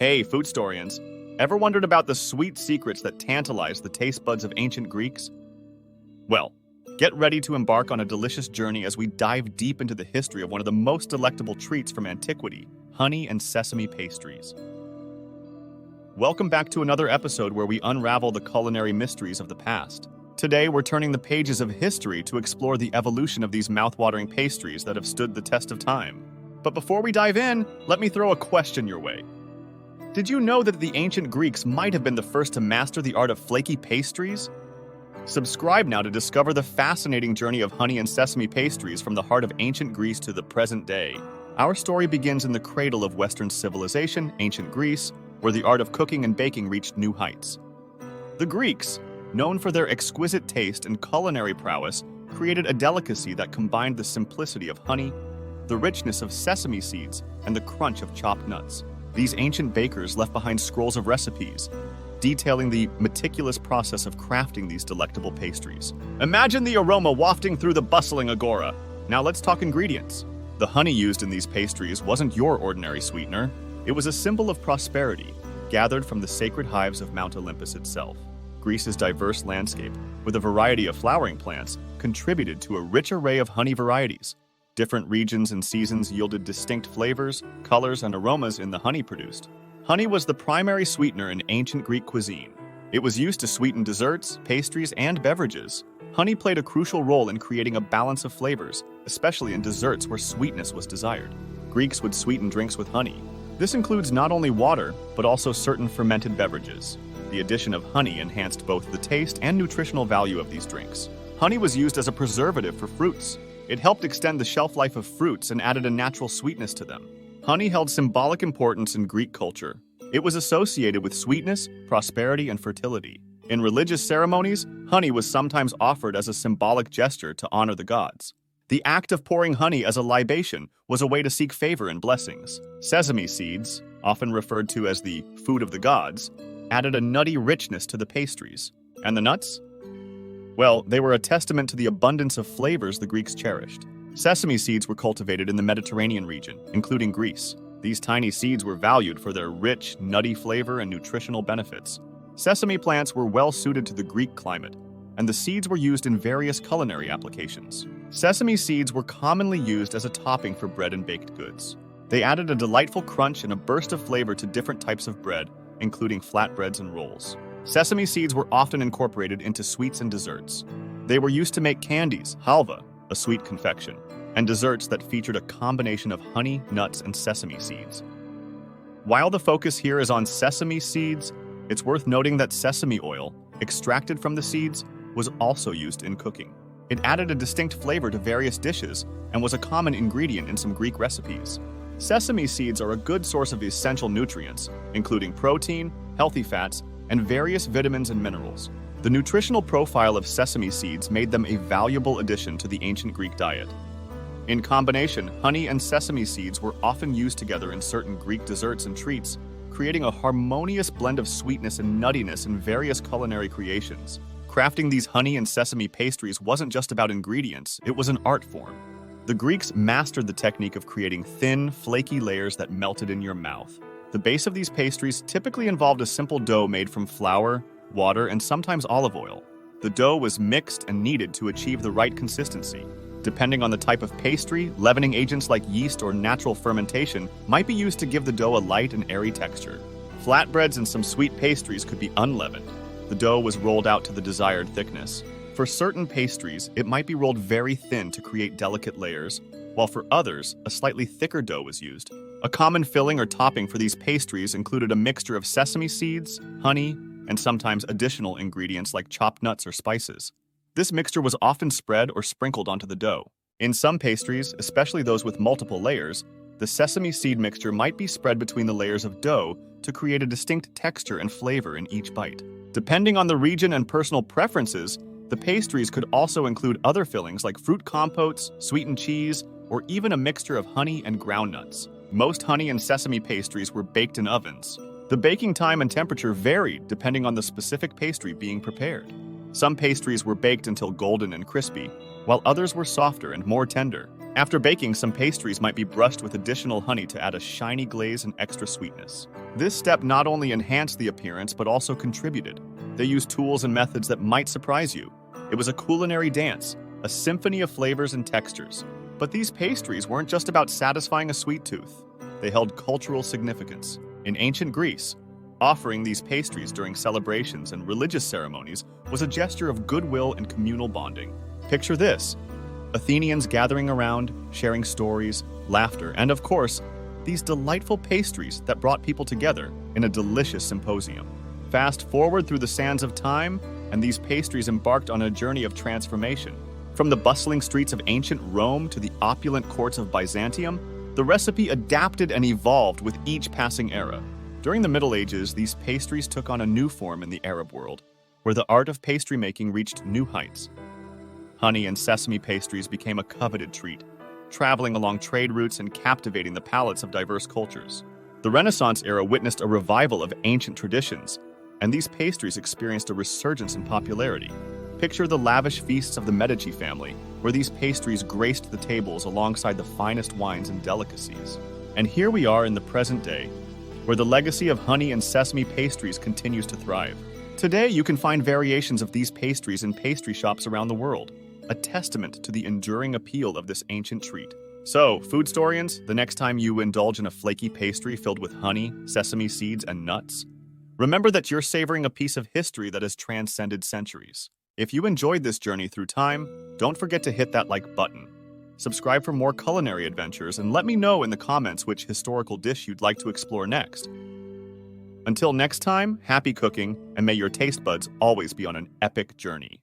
Hey, food historians, ever wondered about the sweet secrets that tantalize the taste buds of ancient Greeks? Well, get ready to embark on a delicious journey as we dive deep into the history of one of the most delectable treats from antiquity, honey and sesame pastries. Welcome back to another episode where we unravel the culinary mysteries of the past. Today, we're turning the pages of history to explore the evolution of these mouth-watering pastries that have stood the test of time. But before we dive in, let me throw a question your way. Did you know that the ancient Greeks might have been the first to master the art of flaky pastries? Subscribe now to discover the fascinating journey of honey and sesame pastries from the heart of ancient Greece to the present day. Our story begins in the cradle of Western civilization, ancient Greece, where the art of cooking and baking reached new heights. The Greeks, known for their exquisite taste and culinary prowess, created a delicacy that combined the simplicity of honey, the richness of sesame seeds, and the crunch of chopped nuts. These ancient bakers left behind scrolls of recipes, detailing the meticulous process of crafting these delectable pastries. Imagine the aroma wafting through the bustling agora. Now let's talk ingredients. The honey used in these pastries wasn't your ordinary sweetener. It was a symbol of prosperity, gathered from the sacred hives of Mount Olympus itself. Greece's diverse landscape, with a variety of flowering plants, contributed to a rich array of honey varieties. Different regions and seasons yielded distinct flavors, colors, and aromas in the honey produced. Honey was the primary sweetener in ancient Greek cuisine. It was used to sweeten desserts, pastries, and beverages. Honey played a crucial role in creating a balance of flavors, especially in desserts where sweetness was desired. Greeks would sweeten drinks with honey. This includes not only water, but also certain fermented beverages. The addition of honey enhanced both the taste and nutritional value of these drinks. Honey was used as a preservative for fruits. It helped extend the shelf life of fruits and added a natural sweetness to them. Honey held symbolic importance in Greek culture. It was associated with sweetness, prosperity, and fertility. In religious ceremonies, honey was sometimes offered as a symbolic gesture to honor the gods. The act of pouring honey as a libation was a way to seek favor and blessings. Sesame seeds, often referred to as the food of the gods, added a nutty richness to the pastries. And the nuts? Well, they were a testament to the abundance of flavors the Greeks cherished. Sesame seeds were cultivated in the Mediterranean region, including Greece. These tiny seeds were valued for their rich, nutty flavor and nutritional benefits. Sesame plants were well suited to the Greek climate, and the seeds were used in various culinary applications. Sesame seeds were commonly used as a topping for bread and baked goods. They added a delightful crunch and a burst of flavor to different types of bread, including flatbreads and rolls. Sesame seeds were often incorporated into sweets and desserts. They were used to make candies, halva, a sweet confection, and desserts that featured a combination of honey, nuts, and sesame seeds. While the focus here is on sesame seeds, it's worth noting that sesame oil, extracted from the seeds, was also used in cooking. It added a distinct flavor to various dishes and was a common ingredient in some Greek recipes. Sesame seeds are a good source of essential nutrients, including protein, healthy fats, and various vitamins and minerals. The nutritional profile of sesame seeds made them a valuable addition to the ancient Greek diet. In combination, honey and sesame seeds were often used together in certain Greek desserts and treats, creating a harmonious blend of sweetness and nuttiness in various culinary creations. Crafting these honey and sesame pastries wasn't just about ingredients, it was an art form. The Greeks mastered the technique of creating thin, flaky layers that melted in your mouth. The base of these pastries typically involved a simple dough made from flour, water, and sometimes olive oil. The dough was mixed and kneaded to achieve the right consistency. Depending on the type of pastry, leavening agents like yeast or natural fermentation might be used to give the dough a light and airy texture. Flatbreads and some sweet pastries could be unleavened. The dough was rolled out to the desired thickness. For certain pastries, it might be rolled very thin to create delicate layers, while for others, a slightly thicker dough was used. A common filling or topping for these pastries included a mixture of sesame seeds, honey, and sometimes additional ingredients like chopped nuts or spices. This mixture was often spread or sprinkled onto the dough. In some pastries, especially those with multiple layers, the sesame seed mixture might be spread between the layers of dough to create a distinct texture and flavor in each bite. Depending on the region and personal preferences, the pastries could also include other fillings like fruit compotes, sweetened cheese, or even a mixture of honey and ground nuts. Most honey and sesame pastries were baked in ovens. The baking time and temperature varied depending on the specific pastry being prepared. Some pastries were baked until golden and crispy, while others were softer and more tender. After baking, some pastries might be brushed with additional honey to add a shiny glaze and extra sweetness. This step not only enhanced the appearance, but also contributed. They used tools and methods that might surprise you. It was a culinary dance, a symphony of flavors and textures. But these pastries weren't just about satisfying a sweet tooth. They held cultural significance. In ancient Greece, offering these pastries during celebrations and religious ceremonies was a gesture of goodwill and communal bonding. Picture this: Athenians gathering around, sharing stories, laughter, and of course, these delightful pastries that brought people together in a delicious symposium. Fast forward through the sands of time, and these pastries embarked on a journey of transformation. From the bustling streets of ancient Rome to the opulent courts of Byzantium, the recipe adapted and evolved with each passing era. During the Middle Ages, these pastries took on a new form in the Arab world, where the art of pastry making reached new heights. Honey and sesame pastries became a coveted treat, traveling along trade routes and captivating the palates of diverse cultures. The Renaissance era witnessed a revival of ancient traditions, and these pastries experienced a resurgence in popularity. Picture the lavish feasts of the Medici family, where these pastries graced the tables alongside the finest wines and delicacies. And here we are in the present day, where the legacy of honey and sesame pastries continues to thrive. Today, you can find variations of these pastries in pastry shops around the world, a testament to the enduring appeal of this ancient treat. So, food historians, the next time you indulge in a flaky pastry filled with honey, sesame seeds, and nuts, remember that you're savoring a piece of history that has transcended centuries. If you enjoyed this journey through time, don't forget to hit that like button. Subscribe for more culinary adventures, and let me know in the comments which historical dish you'd like to explore next. Until next time, happy cooking, and may your taste buds always be on an epic journey.